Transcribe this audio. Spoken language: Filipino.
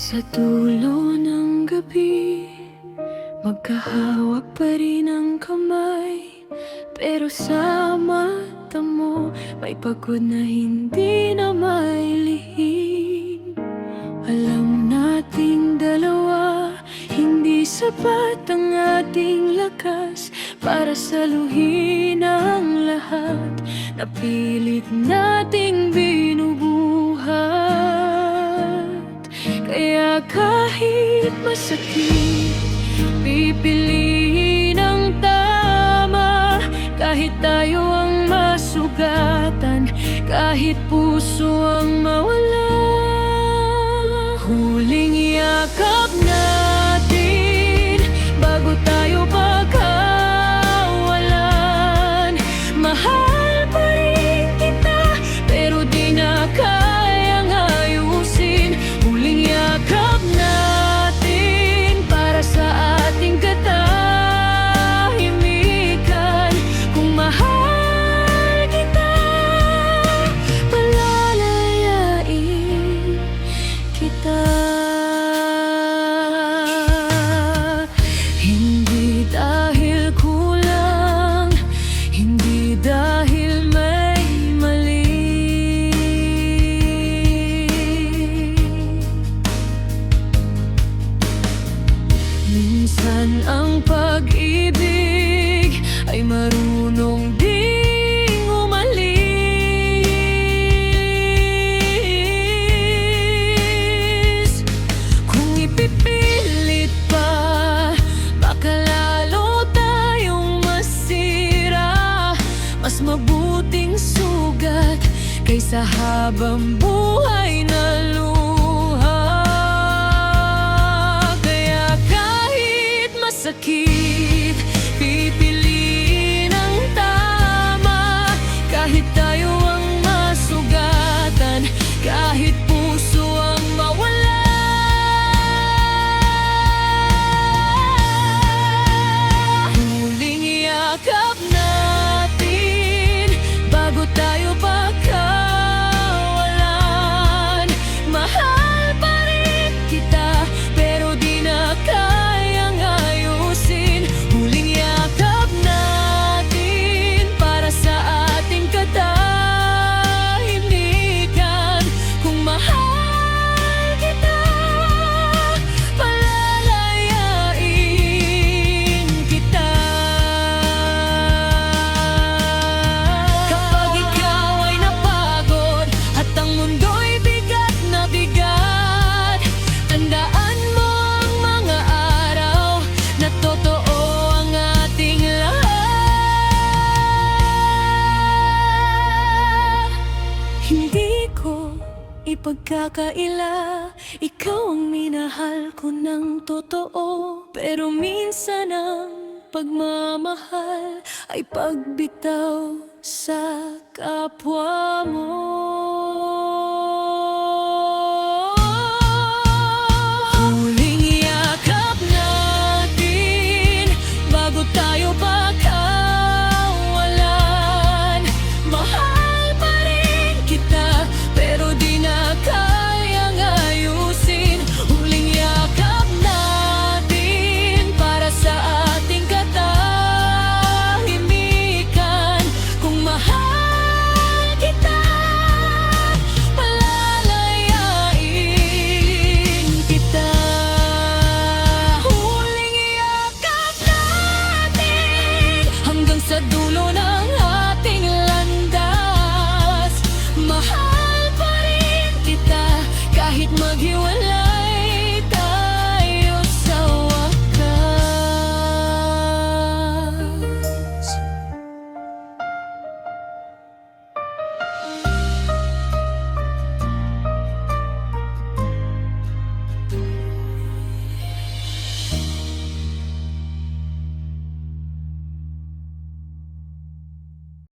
Sa dulo ng gabi, magkahawak pa rin ang kamay. Pero sa mata mo, may pagod na hindi na mailihim. Alam nating dalawa, hindi sapat ang ating lakas para saluhin ang lahat na pilit nating binubuhat. Kaya kahit masakit, pipiliin ang tama. Kahit tayo ang masugatan, kahit puso ang mawala, huling yakap natin bago tayo pagkawalan. Mahal pa rin kita, pero di na kayang ayusin. Huling yakap natin para sa ating katahimikan. Kung mahal kita, palalayain kita. Hindi dahil kulang, hindi dahil may mali. Minsan ang pag-ibig ay marunong ding umalis. Kung ipipilit pa, baka lalo tayong masira. Mas mabuting sugat kaysa habang buhay na luha. Kaya kahit masakit, pipiliin ang tama. Kahit tayo ang masugatan, kahit puso ang mawala, huling yakap natin bago tayo pagkawalan. Mahal pa rin kita, pero di na kayang ayusin. Huling yakap natin para sa ating katahimikan. Kung mahal kita, palalayain kita. Kapag ikaw ay napagod at ang mundo'y bigat na bigat, tandaan mo ang mga araw na totoo ang ating lahat. Hindi ko ipagkakaila, ikaw ang minahal ko ng totoo. Pero minsan ang pagmamahal ay pagbitaw sa kapwa mo.